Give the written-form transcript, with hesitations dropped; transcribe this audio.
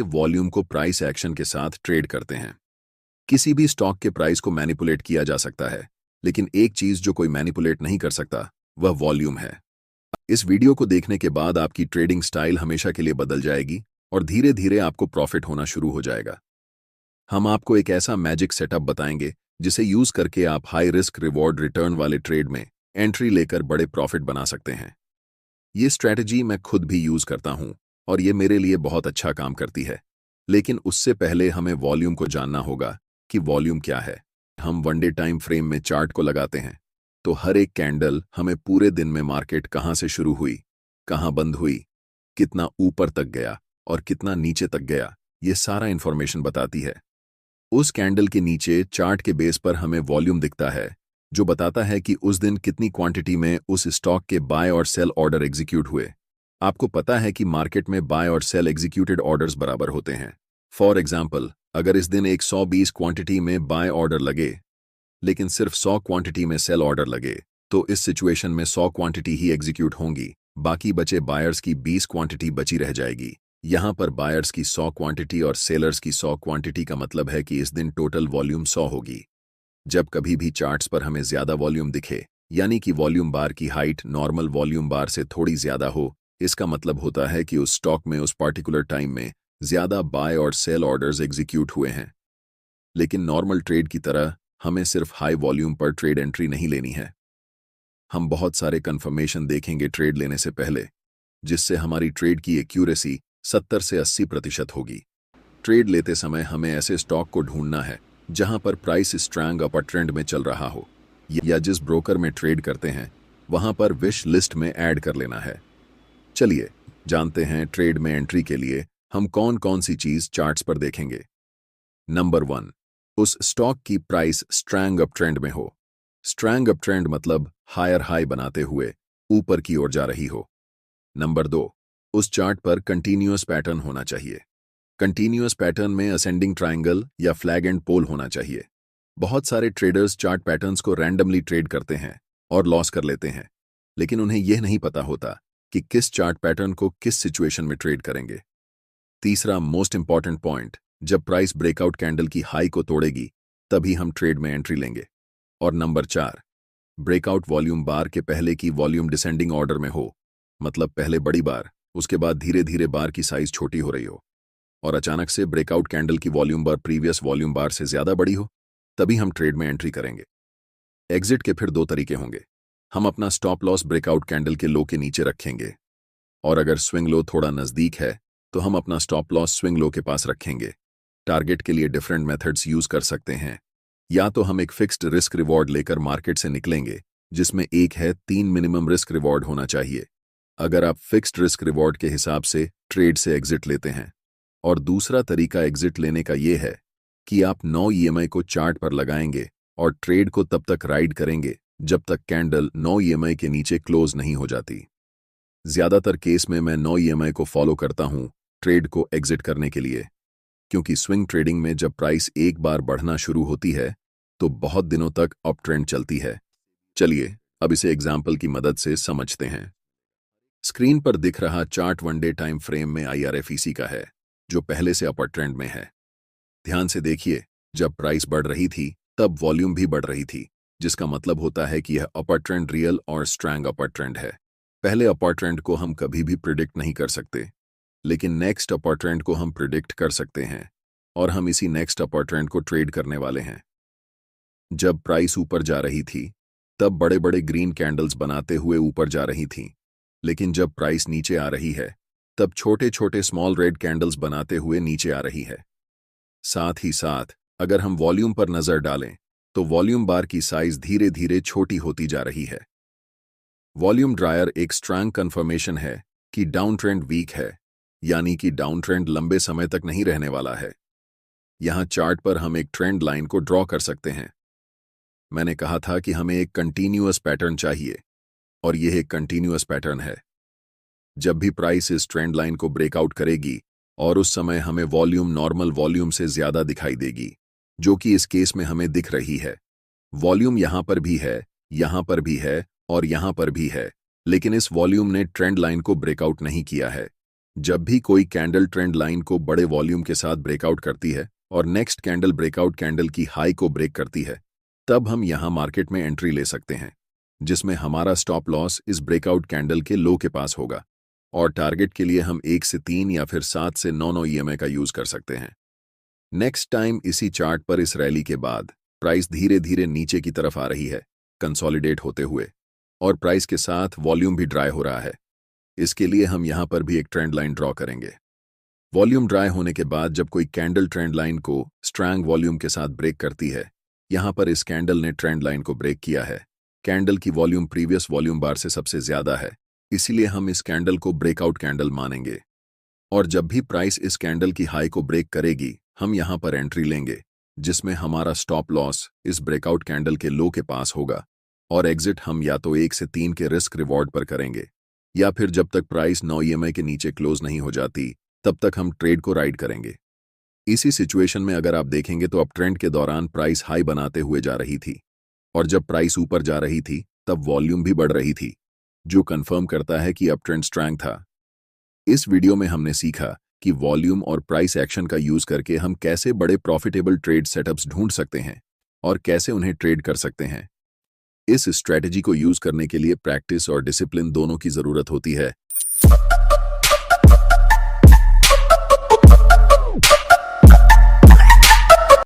Volume को price action के साथ ट्रेड करते हैं। किसी भी स्टॉक के प्राइस को मैनिपुलेट किया जा सकता है, लेकिन एक चीज जो कोई मैनिपुलेट नहीं कर सकता वह वॉल्यूम है। इस वीडियो को देखने के बाद आपकी ट्रेडिंग स्टाइल हमेशा के लिए बदल जाएगी और धीरे धीरे आपको प्रॉफिट होना शुरू हो जाएगा। हम आपको एक ऐसा मैजिक सेटअप बताएंगे जिसे यूज करके आप हाई रिस्क रिवॉर्ड रिटर्न वाले ट्रेड में एंट्री लेकर बड़े प्रॉफिट बना सकते हैं। ये स्ट्रैटेजी मैं खुद भी यूज करता हूं और ये मेरे लिए बहुत अच्छा काम करती है। लेकिन उससे पहले हमें वॉल्यूम को जानना होगा कि वॉल्यूम क्या है। हम वनडे टाइम फ्रेम में चार्ट को लगाते हैं तो हर एक कैंडल हमें पूरे दिन में मार्केट कहां से शुरू हुई, कहां बंद हुई, कितना ऊपर तक गया और कितना नीचे तक गया, ये सारा इंफॉर्मेशन बताती है। उस कैंडल के नीचे चार्ट के बेस पर हमें वॉल्यूम दिखता है जो बताता है कि उस दिन कितनी क्वांटिटी में उस स्टॉक के बाय और सेल ऑर्डर एग्जीक्यूट हुए। आपको पता है कि मार्केट में बाय और सेल एग्जीक्यूटेड ऑर्डर्स बराबर होते हैं। फॉर एग्जाम्पल, अगर इस दिन एक 120 क्वांटिटी में बाय ऑर्डर लगे लेकिन सिर्फ 100 क्वांटिटी में सेल ऑर्डर लगे, तो इस सिचुएशन में 100 क्वांटिटी ही एग्जीक्यूट होंगी, बाकी बचे बायर्स की 20 क्वांटिटी बची रह जाएगी। यहां पर बायर्स की 100 क्वांटिटी और सेलर्स की 100 क्वांटिटी का मतलब है कि इस दिन टोटल वॉल्यूम 100 होगी। जब कभी भी चार्ट्स पर हमें ज्यादा वॉल्यूम दिखे, यानी कि वॉल्यूम बार की हाइट नॉर्मल वॉल्यूम बार से थोड़ी ज्यादा हो, इसका मतलब होता है कि उस स्टॉक में उस पार्टिकुलर टाइम में ज्यादा बाय और सेल ऑर्डर्स एग्जीक्यूट हुए हैं। लेकिन नॉर्मल ट्रेड की तरह हमें सिर्फ हाई वॉल्यूम पर ट्रेड एंट्री नहीं लेनी है। हम बहुत सारे कंफर्मेशन देखेंगे ट्रेड लेने से पहले, जिससे हमारी ट्रेड की एक्यूरेसी 70 से 80% होगी। ट्रेड लेते समय हमें ऐसे स्टॉक को ढूंढना है जहां पर प्राइस स्ट्रांग अपर ट्रेंड में चल रहा हो, या जिस ब्रोकर में ट्रेड करते हैं वहां पर विश लिस्ट में ऐड कर लेना है। चलिए जानते हैं ट्रेड में एंट्री के लिए हम कौन कौन सी चीज चार्ट्स पर देखेंगे। नंबर 1, उस स्टॉक की प्राइस स्ट्रांग अप ट्रेंड में हो। स्ट्रांग अप ट्रेंड मतलब हायर हाई बनाते हुए ऊपर की ओर जा रही हो। नंबर 2, उस चार्ट पर कंटीन्यूअस पैटर्न होना चाहिए। कंटीन्यूअस पैटर्न में असेंडिंग ट्रायंगल या फ्लैग एंड पोल होना चाहिए। बहुत सारे ट्रेडर्स चार्ट पैटर्न्स को रैंडमली ट्रेड करते हैं और लॉस कर लेते हैं, लेकिन उन्हें यह नहीं पता होता कि किस चार्ट पैटर्न को किस सिचुएशन में ट्रेड करेंगे। तीसरा मोस्ट इंपॉर्टेंट पॉइंट, जब प्राइस ब्रेकआउट कैंडल की हाई को तोड़ेगी तभी हम ट्रेड में एंट्री लेंगे। और नंबर 4, ब्रेकआउट वॉल्यूम बार के पहले की वॉल्यूम डिसेंडिंग ऑर्डर में हो, मतलब पहले बड़ी बार, उसके बाद धीरे धीरे बार की साइज छोटी हो रही हो, और अचानक से ब्रेकआउट कैंडल की वॉल्यूम बार प्रीवियस वॉल्यूम बार से ज्यादा बड़ी हो, तभी हम ट्रेड में एंट्री करेंगे। एग्जिट के फिर 2 तरीके होंगे। हम अपना स्टॉप लॉस ब्रेकआउट कैंडल के लो के नीचे रखेंगे, और अगर स्विंग लो थोड़ा नजदीक है तो हम अपना स्टॉप लॉस स्विंग लो के पास रखेंगे। टारगेट के लिए डिफरेंट मेथड्स यूज कर सकते हैं। या तो हम एक फिक्स्ड रिस्क रिवॉर्ड लेकर मार्केट से निकलेंगे, जिसमें एक है 3 मिनिमम रिस्क रिवॉर्ड होना चाहिए अगर आप फिक्स्ड रिस्क रिवॉर्ड के हिसाब से ट्रेड से एग्जिट लेते हैं। और दूसरा तरीका एग्जिट लेने का यह है कि आप 9 ईएमआई को चार्ट पर लगाएंगे और ट्रेड को तब तक राइड करेंगे जब तक कैंडल 9 ईएमआई के नीचे क्लोज नहीं हो जाती। ज्यादातर केस में मैं 9 ईएमआई को फॉलो करता हूं ट्रेड को एग्जिट करने के लिए, क्योंकि स्विंग ट्रेडिंग में जब प्राइस एक बार बढ़ना शुरू होती है तो बहुत दिनों तक अप ट्रेंड चलती है। चलिए अब इसे एग्जाम्पल की मदद से समझते हैं। स्क्रीन पर दिख रहा चार्ट वनडे टाइम फ्रेम में IRFEC का है, जो पहले से अपर ट्रेंड में है। ध्यान से देखिए, जब प्राइस बढ़ रही थी तब वॉल्यूम भी बढ़ रही थी, जिसका मतलब होता है कि यह अपर ट्रेंड रियल और स्ट्रांग अपर ट्रेंड है। पहले अपर ट्रेंड को हम कभी भी प्रिडिक्ट नहीं कर सकते, लेकिन नेक्स्ट अपर ट्रेंड को हम प्रिडिक्ट कर सकते हैं, और हम इसी नेक्स्ट अपर ट्रेंड को ट्रेड करने वाले हैं। जब प्राइस ऊपर जा रही थी तब बड़े बड़े ग्रीन कैंडल्स बनाते हुए ऊपर जा रही थीं, लेकिन जब प्राइस नीचे आ रही है तब छोटे छोटे स्मॉल रेड कैंडल्स बनाते हुए नीचे आ रही है। साथ ही साथ अगर हम वॉल्यूम पर नजर डालें तो वॉल्यूम बार की साइज धीरे धीरे छोटी होती जा रही है। वॉल्यूम ड्रायर एक स्ट्रांग कंफर्मेशन है कि डाउन ट्रेंड वीक है, यानी कि डाउन ट्रेंड लंबे समय तक नहीं रहने वाला है। यहां चार्ट पर हम एक ट्रेंड लाइन को ड्रॉ कर सकते हैं। मैंने कहा था कि हमें एक कंटीन्यूअस पैटर्न चाहिए, और यह एक कंटीन्यूअस पैटर्न है। जब भी प्राइस इस ट्रेंड लाइन को ब्रेकआउट करेगी और उस समय हमें वॉल्यूम नॉर्मल वॉल्यूम से ज्यादा दिखाई देगी, जो कि इस केस में हमें दिख रही है। वॉल्यूम यहां पर भी है, यहां पर भी है और यहां पर भी है, लेकिन इस वॉल्यूम ने ट्रेंड लाइन को ब्रेकआउट नहीं किया है, जब भी कोई कैंडल ट्रेंड लाइन को बड़े वॉल्यूम के साथ ब्रेकआउट करती है और नेक्स्ट कैंडल ब्रेकआउट कैंडल की हाई को ब्रेक करती है, तब हम यहां मार्केट में एंट्री ले सकते हैं, जिसमें हमारा स्टॉप लॉस इस ब्रेकआउट कैंडल के लो के पास होगा और टारगेट के लिए हम 1 से 3 या फिर 7 से 9 ईएमए का यूज कर सकते हैं। नेक्स्ट टाइम इसी चार्ट पर इस रैली के बाद प्राइस धीरे धीरे नीचे की तरफ आ रही है, कंसोलिडेट होते हुए, और प्राइस के साथ वॉल्यूम भी ड्राई हो रहा है। इसके लिए हम यहां पर भी एक ट्रेंड लाइन ड्रॉ करेंगे। वॉल्यूम ड्राई होने के बाद जब कोई कैंडल ट्रेंड लाइन को स्ट्रॉन्ग वॉल्यूम के साथ ब्रेक करती है, यहां पर इस कैंडल ने ट्रेंड लाइन को ब्रेक किया है। कैंडल की वॉल्यूम प्रीवियस वॉल्यूम बार से सबसे ज्यादा है, इसीलिए हम इस कैंडल को ब्रेकआउट कैंडल मानेंगे। और जब भी प्राइस इस कैंडल की हाई को ब्रेक करेगी, हम यहां पर एंट्री लेंगे, जिसमें हमारा स्टॉप लॉस इस ब्रेकआउट कैंडल के लो के पास होगा और एग्जिट हम या तो 1 से 3 के रिस्क रिवॉर्ड पर करेंगे, या फिर जब तक प्राइस 9 ईएमए के नीचे क्लोज नहीं हो जाती तब तक हम ट्रेड को राइड करेंगे। इसी सिचुएशन में अगर आप देखेंगे तो अप ट्रेंड के दौरान प्राइस हाई बनाते हुए जा रही थी और जब प्राइस ऊपर जा रही थी तब वॉल्यूम भी बढ़ रही थी, जो कंफर्म करता है कि अप ट्रेंड स्ट्रॉन्ग था। इस वीडियो में हमने सीखा कि वॉल्यूम और प्राइस एक्शन का यूज करके हम कैसे बड़े प्रॉफिटेबल ट्रेड सेटअप्स ढूंढ सकते हैं और कैसे उन्हें ट्रेड कर सकते हैं। इस स्ट्रेटजी को यूज करने के लिए प्रैक्टिस और डिसिप्लिन दोनों की जरूरत होती है,